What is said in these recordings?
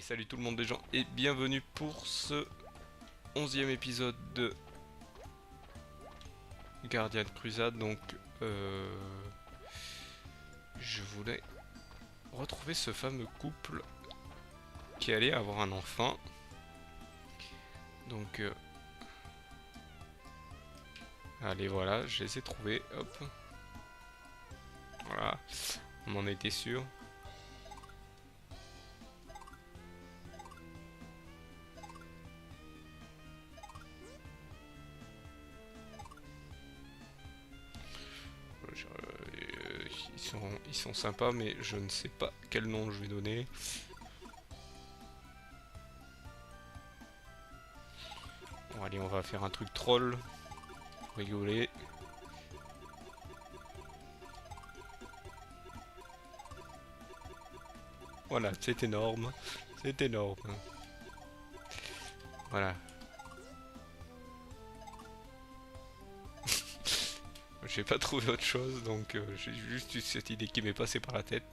salut tout le monde les gens et bienvenue pour ce 11e épisode de Guardian Crusade. Donc je voulais retrouver ce fameux couple qui allait avoir un enfant. Donc allez, voilà, je les ai trouvés, hop. Voilà, on en était sûr. Ils sont sympas, mais je ne sais pas quel nom je vais donner. Bon, allez, on va faire un truc troll pour rigoler. Voilà, c'est énorme. C'est énorme. Voilà. J'ai pas trouvé autre chose, donc j'ai juste eu cette idée qui m'est passée par la tête.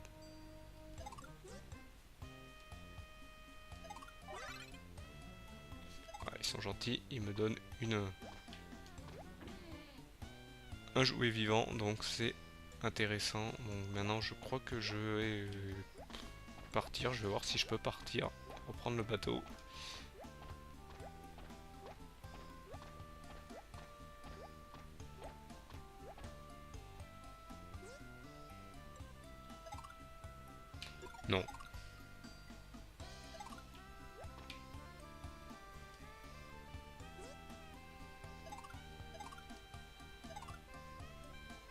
Voilà, ils sont gentils, ils me donnent un jouet vivant, donc c'est intéressant. Bon, maintenant je crois que je vais partir, je vais voir si je peux partir, reprendre le bateau. Non.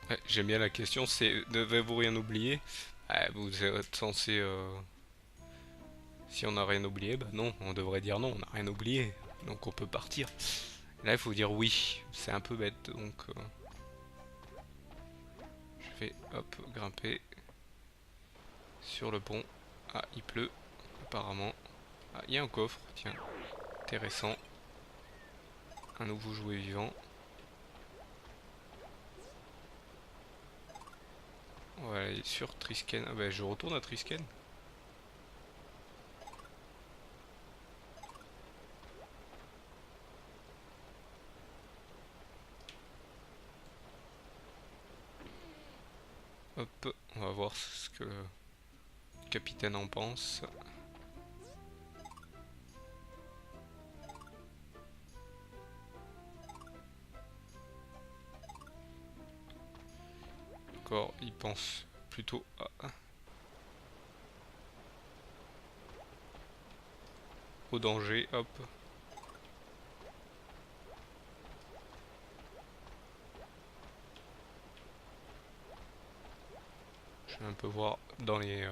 Ouais, j'aime bien la question, c'est devez-vous rien oublier? Vous êtes censé... Si on n'a rien oublié, bah non, on devrait dire non, on n'a rien oublié. Donc on peut partir. Là il faut dire oui, c'est un peu bête, donc... je vais, hop, grimper sur le pont. Ah, il pleut, apparemment. Ah, il y a un coffre, tiens, intéressant. Un nouveau jouet vivant. On va aller sur Trisken. Ah bah je retourne à Trisken. Hop, on va voir ce que le capitaine en pense. D'accord, il pense plutôt au danger, hop. Je vais un peu voir dans les...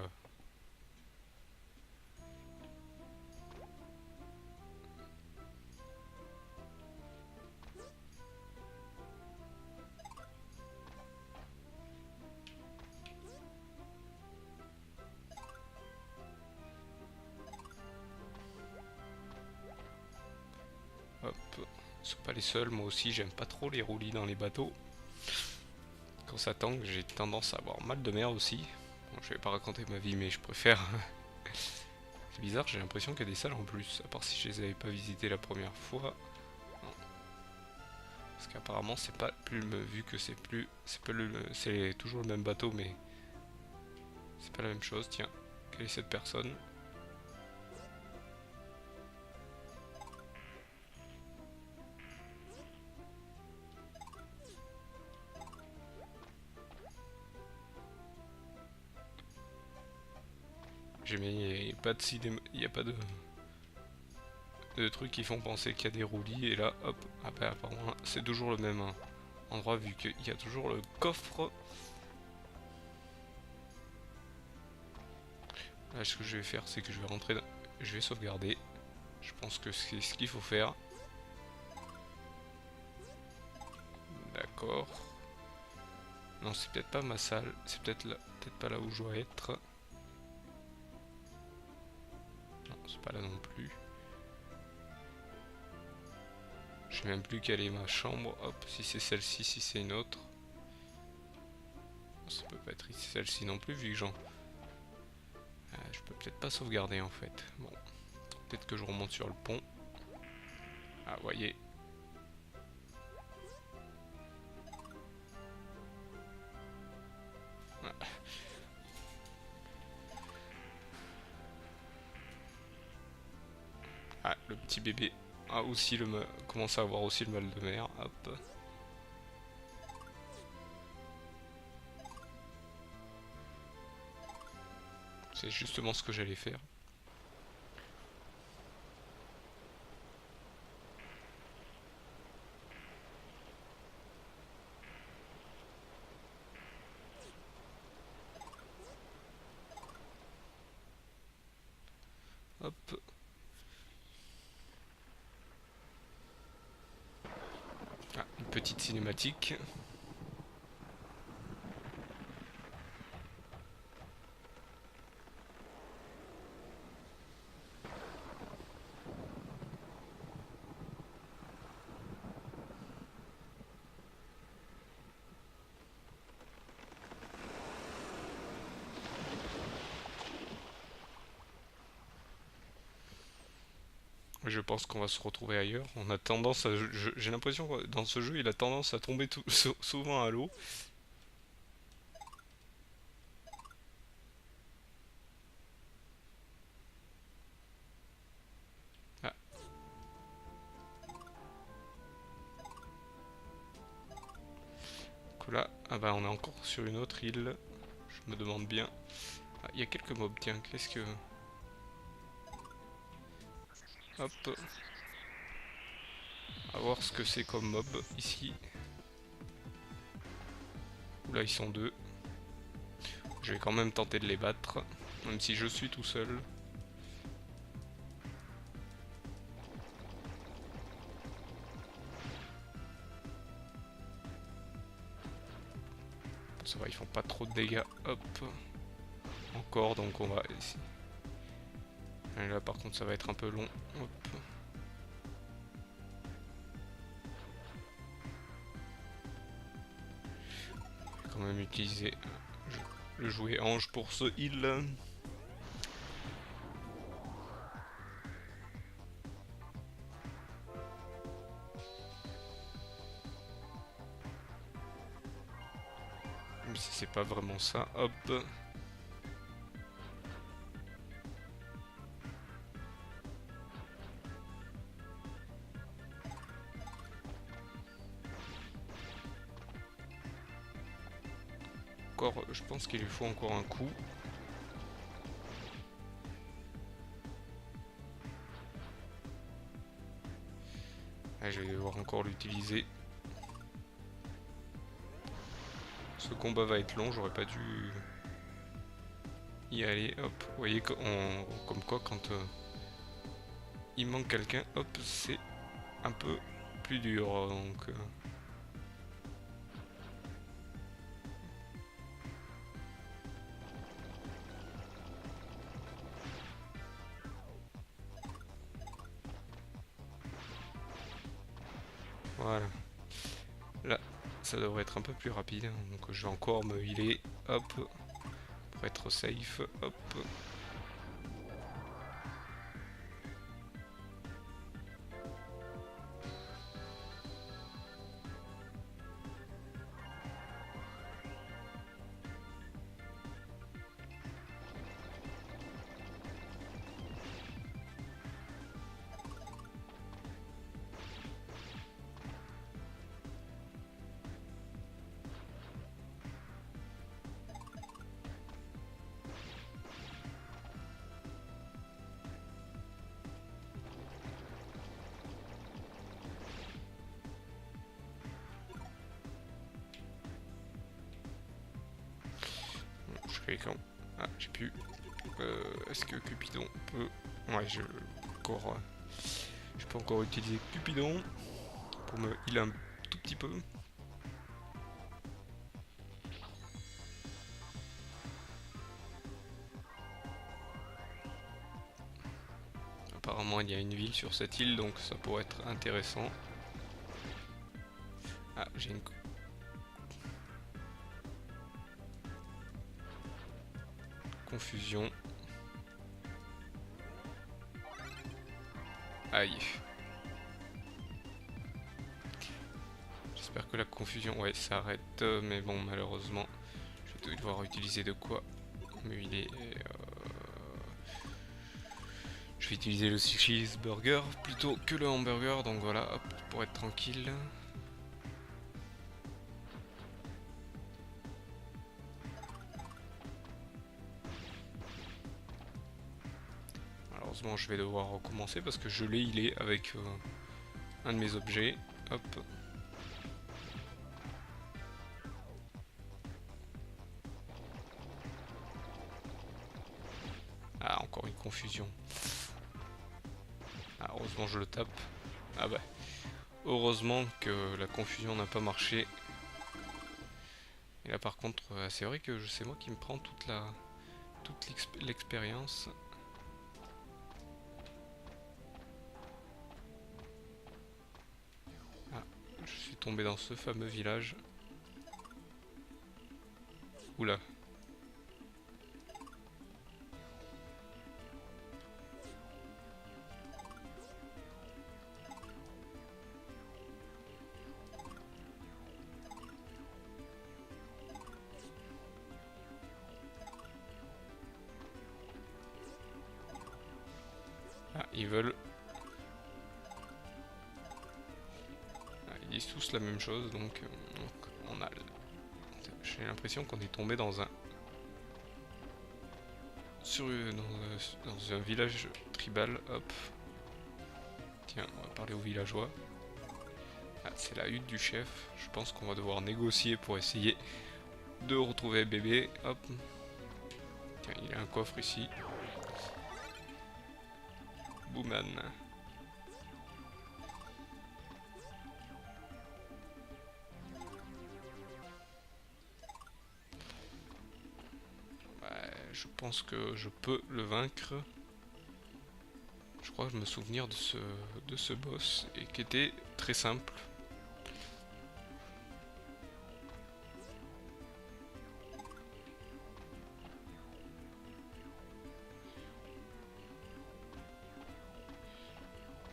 Hop, ils sont pas les seuls, moi aussi j'aime pas trop les roulis dans les bateaux. Quand ça tangue, j'ai tendance à avoir mal de mer aussi. Bon, je vais pas raconter ma vie, mais je préfère. C'est bizarre, j'ai l'impression qu'il y a des salles en plus, à part si je les avais pas visitées la première fois. Non. Parce qu'apparemment c'est pas plus vu que c'est plus. C'est toujours le même bateau, mais c'est pas la même chose. Tiens, quelle est cette personne? J'ai mis, il n'y a pas de trucs qui font penser qu'il y a des roulis, et là, hop, ah bah, apparemment c'est toujours le même endroit vu qu'il y a toujours le coffre. Là, ce que je vais faire, c'est que je vais rentrer je vais sauvegarder. Je pense que c'est ce qu'il faut faire. D'accord. Non, c'est peut-être pas ma salle, c'est peut-être pas là où je dois être. Non, c'est pas là non plus. Je sais même plus quelle est ma chambre. Hop, si c'est celle-ci, si c'est une autre. Ça peut pas être celle-ci non plus, vu que je peux peut-être pas sauvegarder en fait. Bon. Peut-être que je remonte sur le pont. Ah, vous voyez. Ah. Ah, le petit bébé a aussi commence à avoir aussi le mal de mer. Hop. C'est justement ce que j'allais faire. Hop. Ah, une petite cinématique. Je pense qu'on va se retrouver ailleurs. On a tendance à, j'ai l'impression que dans ce jeu, il a tendance à tomber souvent à l'eau. Ah, donc là, ah bah on est encore sur une autre île. Je me demande bien. Ah, il y a quelques mobs, tiens, qu'est-ce que... Hop. On va voir ce que c'est comme mob ici. Oula, ils sont deux. Je vais quand même tenter de les battre, même si je suis tout seul. Ça va, ils font pas trop de dégâts. Hop. Encore, donc on va ici. Et là par contre ça va être un peu long. Hop. Je vais quand même utiliser le jouet ange pour ce heal. Même si c'est pas vraiment ça. Hop. Encore, je pense qu'il lui faut encore un coup. Ah, je vais devoir encore l'utiliser. Ce combat va être long, j'aurais pas dû y aller. Hop, vous voyez comme quoi quand il manque quelqu'un, hop, c'est un peu plus dur. Donc, voilà. Là, ça devrait être un peu plus rapide. Donc je vais encore me healer. Hop. Pour être safe. Hop. Je fais quand... Ah, j'ai pu... Est-ce que Cupidon peut... Ouais, je peux encore utiliser Cupidon pour me heal un tout petit peu. Apparemment il y a une ville sur cette île, donc ça pourrait être intéressant. Ah, j'ai une... confusion. Aïe. J'espère que la confusion, ouais, s'arrête. Mais bon, malheureusement, je vais devoir utiliser de quoi muiler. Je vais utiliser le cheeseburger plutôt que le hamburger. Donc voilà, hop, pour être tranquille. Malheureusement, je vais devoir recommencer parce que je l'ai healé avec un de mes objets. Hop. Ah, encore une confusion. Ah, heureusement, je le tape. Ah bah. Heureusement que la confusion n'a pas marché. Et là, par contre, c'est vrai que c'est moi qui me prends toute l'expérience. Ah, je suis tombé dans ce fameux village. Oula. Ah, ils veulent. Ah, ils disent tous la même chose, donc on a. J'ai l'impression qu'on est tombé dans un. Dans un village tribal, hop. Tiens, on va parler aux villageois. Ah, c'est la hutte du chef. Je pense qu'on va devoir négocier pour essayer de retrouver bébé. Hop. Tiens, il y a un coffre ici. Bouman. Ouais, je pense que je peux le vaincre. Je crois que je me souvenir de ce boss et qui était très simple.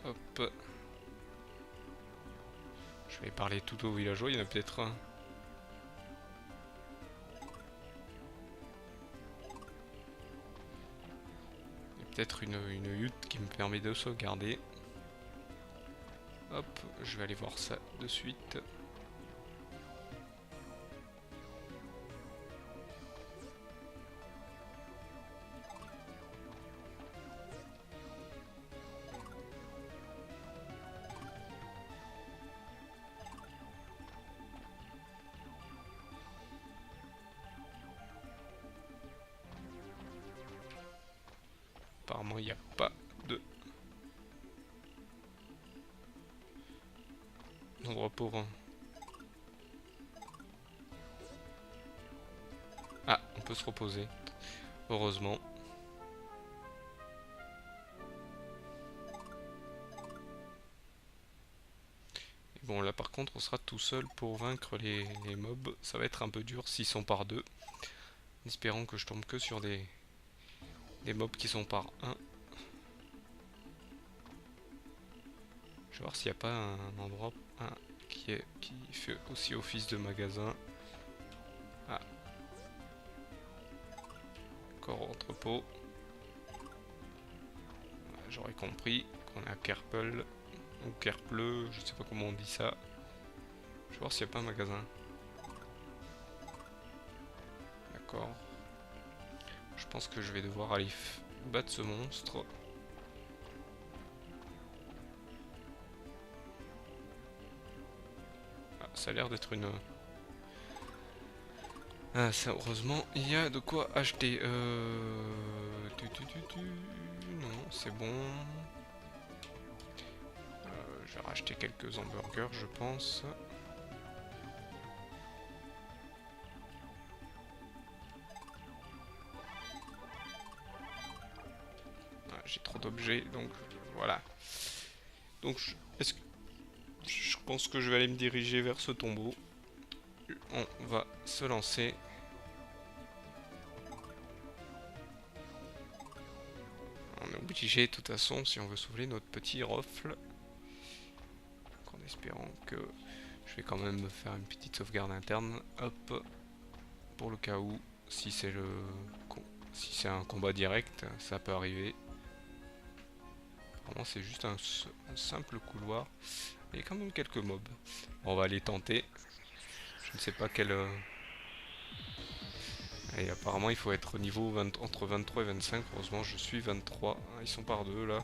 Hop. Je vais parler tout aux villageois, il y en a peut-être un. Il y a peut-être une hutte qui me permet de sauvegarder. Hop, je vais aller voir ça de suite. Apparemment, il n'y a pas d'endroit pour. Ah, on peut se reposer. Heureusement. Et bon, là par contre, on sera tout seul pour vaincre les mobs. Ça va être un peu dur s'ils sont par deux. Espérons que je tombe que sur des mobs qui sont par un. Je vais voir s'il n'y a pas un endroit qui fait aussi office de magasin. Ah. Encore entrepôt. J'aurais compris qu'on est à Kerple. Ou Kerple, je sais pas comment on dit ça. Je vais voir s'il n'y a pas un magasin. D'accord. Je pense que je vais devoir aller battre ce monstre. Ah, ça a l'air d'être une... Ah, ça, heureusement, il y a de quoi acheter. Non, c'est bon. Je vais racheter quelques hamburgers, je pense. Ah, j'ai trop d'objets, donc voilà. Donc, je pense que je vais aller me diriger vers ce tombeau. On va se lancer. On est obligé de toute façon si on veut sauver notre petit rofle. En espérant que je vais quand même faire une petite sauvegarde interne. Hop, pour le cas où, si c'est un combat direct, ça peut arriver. Vraiment c'est juste un simple couloir. Il y a quand même quelques mobs. On va aller tenter. Je ne sais pas quel... Et apparemment il faut être au niveau entre 23 et 25. Heureusement je suis 23. Ils sont par deux là.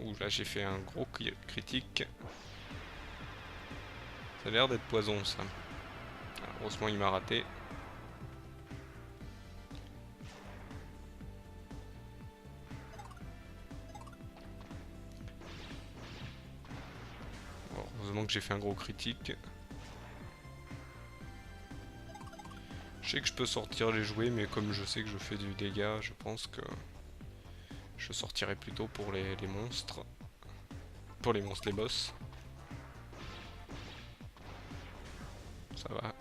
Ouh là j'ai fait un gros critique. Ça a l'air d'être poison ça. Heureusement il m'a raté. Bon, heureusement que j'ai fait un gros critique. Je sais que je peux sortir les jouets, mais comme je sais que je fais du dégât, je pense que je sortirai plutôt pour les monstres. Pour les monstres, les boss. Ça va.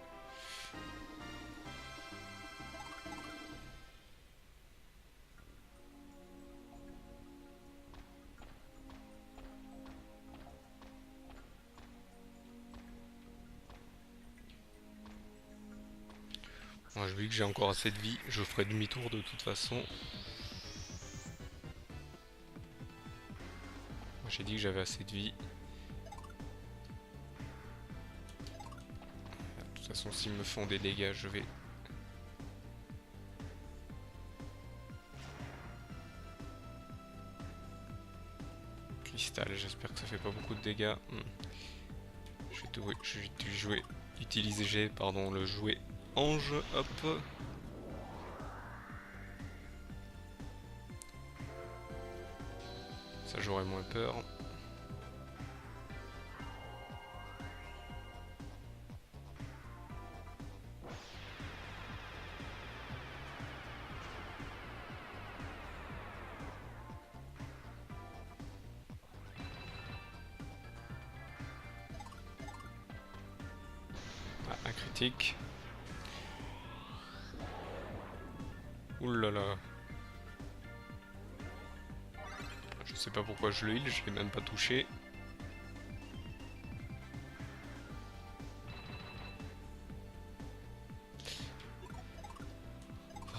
Moi, je vu que j'ai encore assez de vie, je ferai demi-tour de toute façon. J'ai dit que j'avais assez de vie. De toute façon, s'ils me font des dégâts, je vais... Cristal, j'espère que ça fait pas beaucoup de dégâts. Je vais utiliser pardon, le jouet ange, hop. Ça j'aurais moins peur. Ah, un critique. Oulala. Je sais pas pourquoi je le heal, je l'ai même pas touché.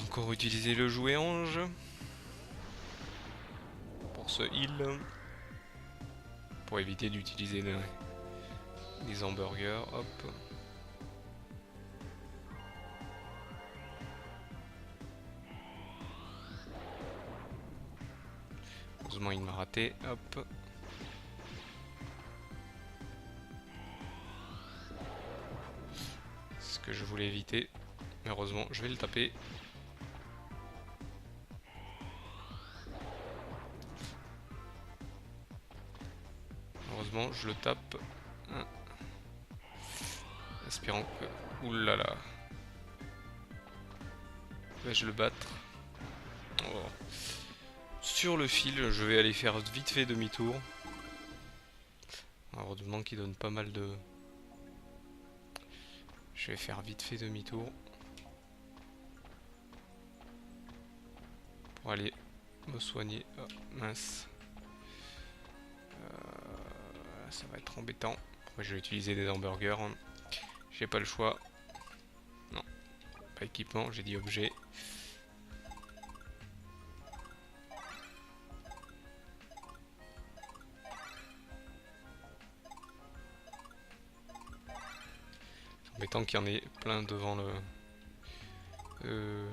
Encore utiliser le jouet ange pour ce heal, pour éviter d'utiliser les hamburgers. Hop. Heureusement il m'a raté. Hop. C'est ce que je voulais éviter. Mais heureusement je vais le taper. Heureusement, je le tape. Espérant que... Oulala. Vais-je le battre? Oh. Sur le fil, je vais aller faire vite fait demi-tour. Heureusement qu'il donne pas mal de... Je vais faire vite fait demi-tour. Pour aller me soigner. Oh, mince. Ça va être embêtant. Moi, je vais utiliser des hamburgers. J'ai pas le choix. Non, pas équipement, j'ai dit objet. C'est embêtant qu'il y en ait plein devant le...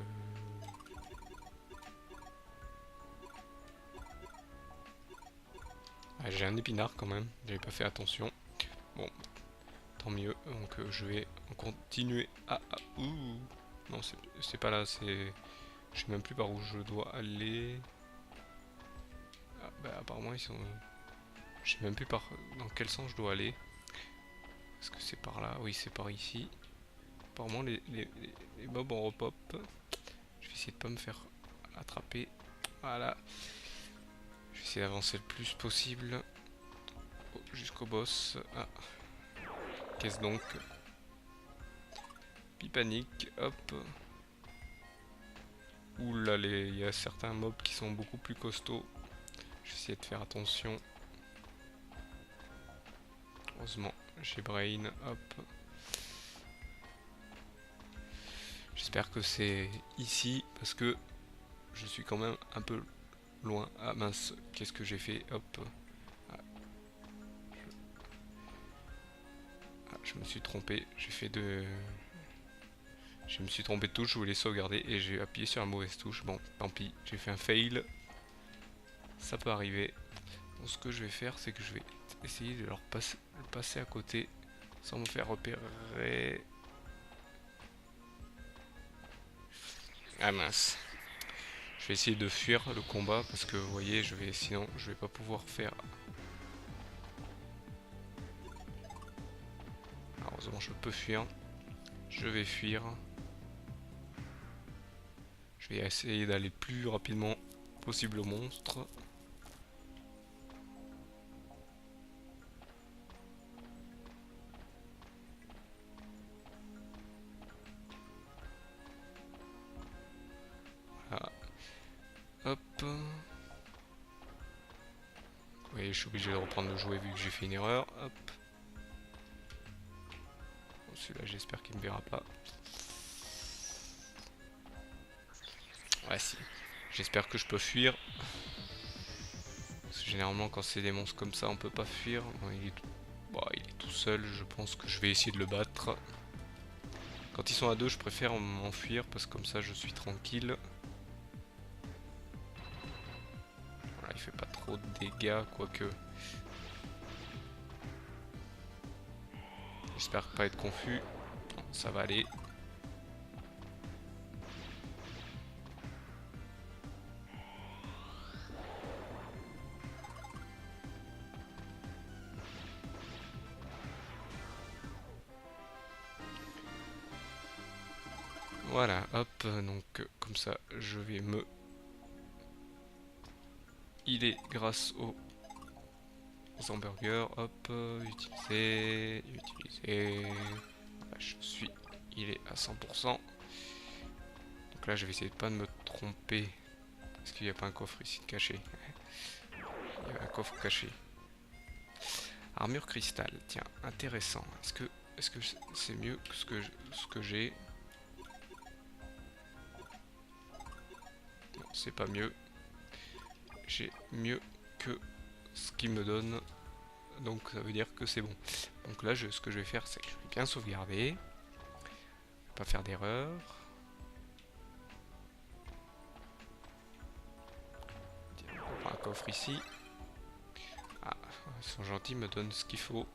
Ah, j'ai un épinard quand même, j'avais pas fait attention. Bon, tant mieux, donc je vais continuer. Ouh. Non, c'est pas là, c'est... Je sais même plus par où je dois aller. Ah, bah apparemment ils sont... Je sais même plus dans quel sens je dois aller. Est-ce que c'est par là? Oui, c'est par ici. Apparemment les mobs en repop. Je vais essayer de pas me faire attraper. Voilà. Je vais essayer d'avancer le plus possible jusqu'au boss. Ah. Qu'est-ce donc? Pipanique, hop. Ouh là, il y a certains mobs qui sont beaucoup plus costauds. Je vais essayer de faire attention. Heureusement, j'ai Brain, hop. J'espère que c'est ici, parce que je suis quand même un peu loin. Ah mince, qu'est-ce que j'ai fait? Hop. Ah, je me suis trompé, j'ai fait de... Je me suis trompé de touche, je voulais sauvegarder et j'ai appuyé sur la mauvaise touche. Bon, tant pis, j'ai fait un fail. Ça peut arriver. Donc ce que je vais faire, c'est que je vais essayer de leur passer à côté sans me faire repérer. Ah mince. Je vais essayer de fuir le combat parce que vous voyez, sinon je vais pas pouvoir faire. Alors, heureusement, je peux fuir. Je vais fuir. Je vais essayer d'aller le plus rapidement possible au monstre. Voilà. Hop. Vous voyez, je suis obligé de reprendre le jouet vu que j'ai fait une erreur. Hop. Bon, celui-là, j'espère qu'il ne me verra pas. Ouais, si. J'espère que je peux fuir. Parce que généralement, quand c'est des monstres comme ça, on peut pas fuir. Bon, il est tout seul. Je pense que je vais essayer de le battre. Quand ils sont à deux, je préfère m'enfuir parce que comme ça, je suis tranquille. Voilà, il fait pas trop de dégâts, quoique. J'espère pas être confus. Bon, ça va aller. Voilà, hop, donc comme ça, je vais me healer grâce aux hamburgers. Hop, utiliser. Voilà, je suis healé à 100%. Donc là, je vais essayer de pas me tromper. Est-ce qu'il n'y a pas un coffre ici caché? Il y a un coffre caché. Armure cristal, tiens, intéressant. Est-ce que c'est mieux que ce que j'ai? Non, c'est pas mieux. J'ai mieux que ce qu'il me donne. Donc ça veut dire que c'est bon. Donc là, ce que je vais faire, c'est que je vais bien sauvegarder. Pas faire d'erreur. On prend un coffre ici. Ah, ils sont gentils, me donnent ce qu'il faut.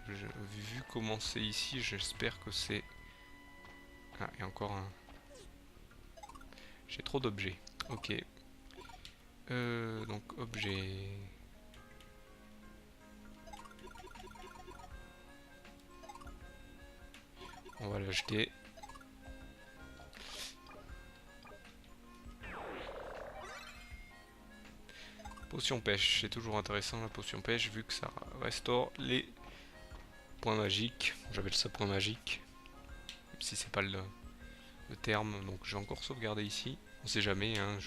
Vu comment c'est ici, j'espère que c'est... Ah, et encore un... J'ai trop d'objets. Ok. Donc, objet... On va l'acheter. Potion pêche, c'est toujours intéressant la potion pêche vu que ça restaure les points magiques. J'appelle ça point magique. Même si c'est pas le terme. Donc je vais encore sauvegarder ici. On sait jamais, hein,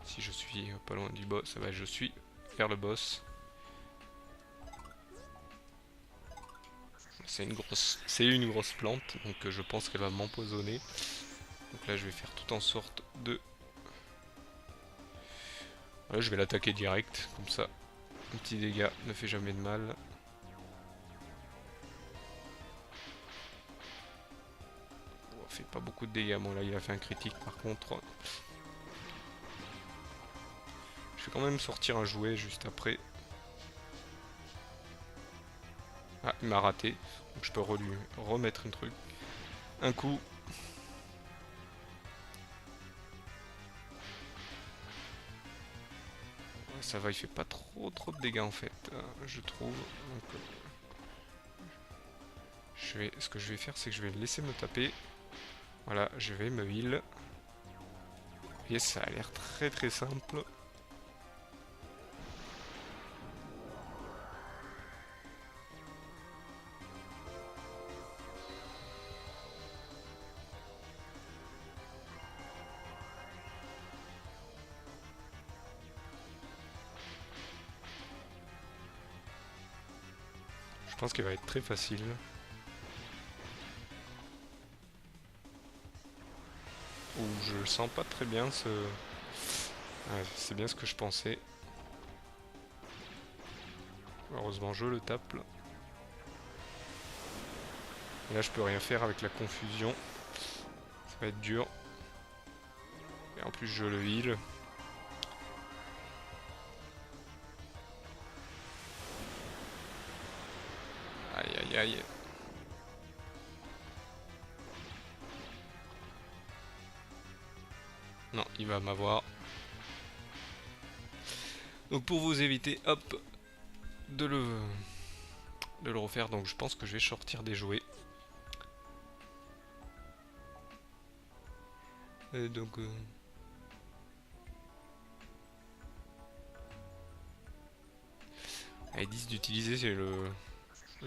si je suis pas loin du boss, bah, je suis vers le boss. C'est une grosse plante, donc je pense qu'elle va m'empoisonner. Donc là je vais faire tout en sorte de... Voilà, je vais l'attaquer direct, comme ça. Un petit dégât ne fait jamais de mal. Oh, fait pas beaucoup de dégâts, bon là il a fait un critique par contre. Je vais quand même sortir un jouet juste après. Ah, il m'a raté. Donc je peux lui remettre un truc. Un coup. Ouais, ça va, il fait pas trop de dégâts en fait, je trouve. Donc, ce que je vais faire, c'est que je vais le laisser me taper. Voilà, je vais me heal. Et ça a l'air très simple. pense qu'il va être très facile. Ou je le sens pas très bien ce... Ouais, c'est bien ce que je pensais. Heureusement je le tape là. Et là je peux rien faire avec la confusion. Ça va être dur. Et en plus je le heal. Aïe aïe aïe. Non, il va m'avoir. Donc pour vous éviter, hop, de le refaire, donc je pense que je vais sortir des jouets. Et donc... ils disent d'utiliser le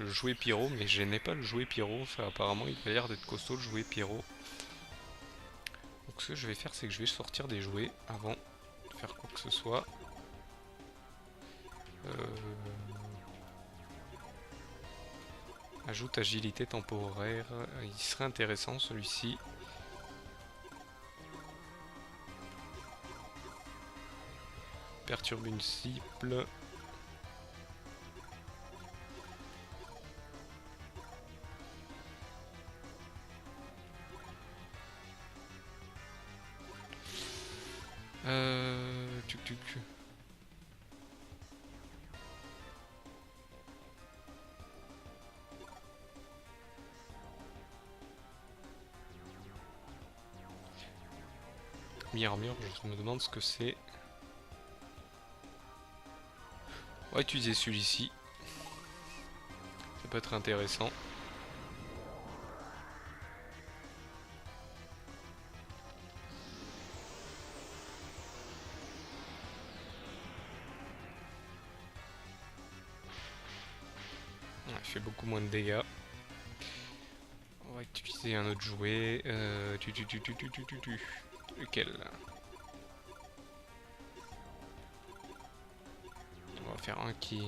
jouet pyro, mais je n'ai pas le jouet pyro. Enfin, apparemment, il a l'air d'être costaud le jouet pyro. Donc ce que je vais faire, c'est que je vais sortir des jouets avant de faire quoi que ce soit. Ajoute agilité temporaire. Il serait intéressant celui-ci. Perturbe une cible. Tuc tuc. Mi-armure, je me demande ce que c'est. On va utiliser celui-ci. Ça peut être intéressant. Ouais, il fait beaucoup moins de dégâts. On va utiliser un autre jouet. Lequel là? On va faire un qui...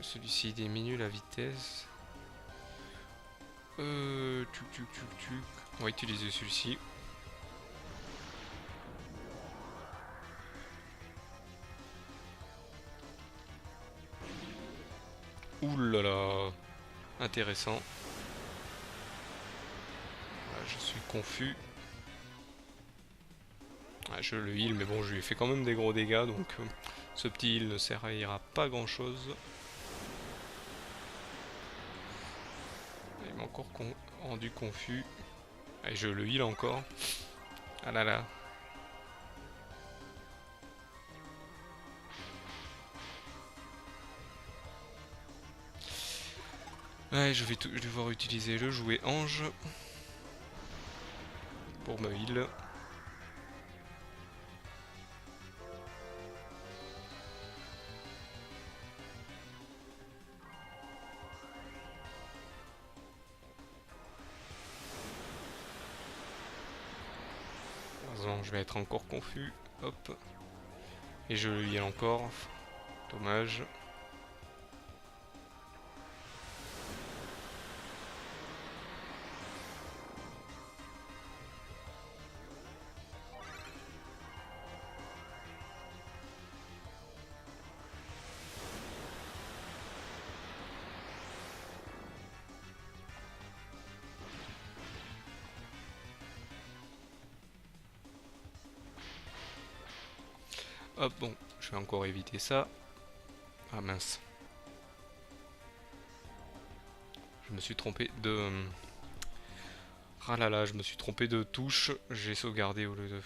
Celui-ci diminue la vitesse. On va utiliser celui-ci. Ouh là là, intéressant. Là, je suis confus. Ah, je le heal, mais bon, je lui ai fait quand même des gros dégâts, donc ce petit heal ne servira pas à grand chose. Il m'a encore rendu confus. Et je le heal encore. Ah là là. Ouais, je vais devoir utiliser le jouet ange pour me heal. Je vais être encore confus. Hop. Et je le heal encore. Dommage. Hop, bon, je vais encore éviter ça. Ah mince. Je me suis trompé de... Ah là là, je me suis trompé de touche. J'ai sauvegardé au lieu de...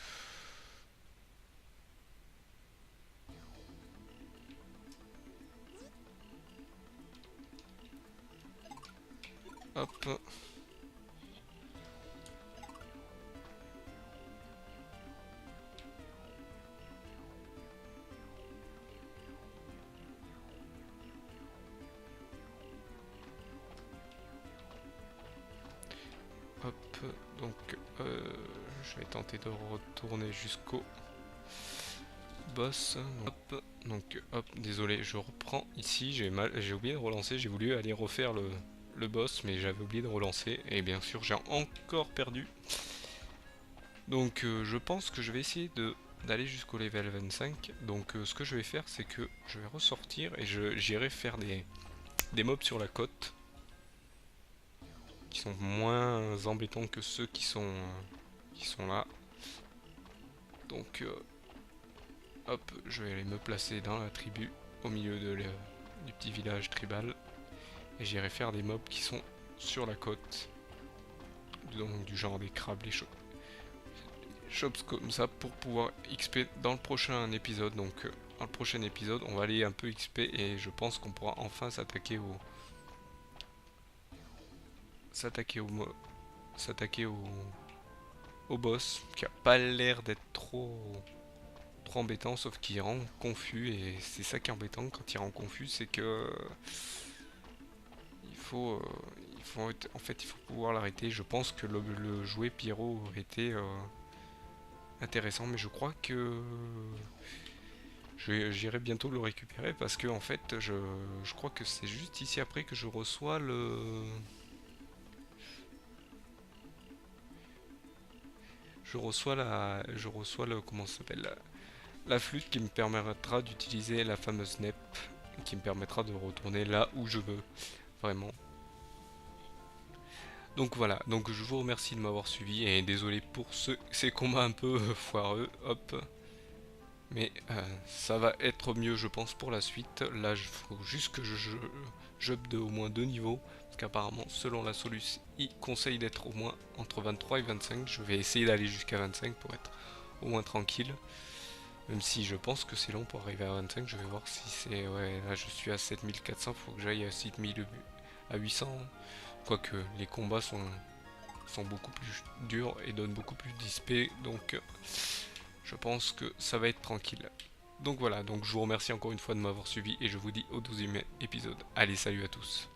Hop. Hop, donc je vais tenter de retourner jusqu'au boss. Hop, donc hop, désolé, je reprends ici, j'ai oublié de relancer, j'ai voulu aller refaire le boss, mais j'avais oublié de relancer, et bien sûr j'ai encore perdu. Donc je pense que je vais essayer d'aller jusqu'au level 25. Donc ce que je vais faire, c'est que je vais ressortir et j'irai faire des mobs sur la côte qui sont moins embêtants que ceux qui sont là. Donc hop, je vais aller me placer dans la tribu au milieu du petit village tribal et j'irai faire des mobs qui sont sur la côte, donc du genre des crabes, les shops comme ça pour pouvoir XP dans le prochain épisode. Donc dans le prochain épisode on va aller un peu XP et je pense qu'on pourra enfin s'attaquer au boss qui a pas l'air d'être trop embêtant, sauf qu'il rend confus, et c'est ça qui est embêtant quand il rend confus, c'est que en fait il faut pouvoir l'arrêter. Je pense que le jouet Pyro aurait été intéressant, mais je crois que j'irai bientôt le récupérer parce que en fait je crois que c'est juste ici après que je reçois je reçois le comment ça s'appelle la flûte qui me permettra d'utiliser la fameuse NEP qui me permettra de retourner là où je veux vraiment. Donc voilà, donc je vous remercie de m'avoir suivi et désolé pour ces combats un peu foireux, hop. Mais ça va être mieux je pense pour la suite. Là il faut juste que j'up de au moins 2 niveaux. Parce qu'apparemment selon la solution il conseille d'être au moins entre 23 et 25. Je vais essayer d'aller jusqu'à 25 pour être au moins tranquille. Même si je pense que c'est long pour arriver à 25. Je vais voir si c'est... Ouais là je suis à 7400. Faut que j'aille à 6000 à 800. Quoique les combats sont beaucoup plus durs et donnent beaucoup plus d'XP. Donc... je pense que ça va être tranquille. Donc voilà, donc je vous remercie encore une fois de m'avoir suivi et je vous dis au 12e épisode. Allez, salut à tous.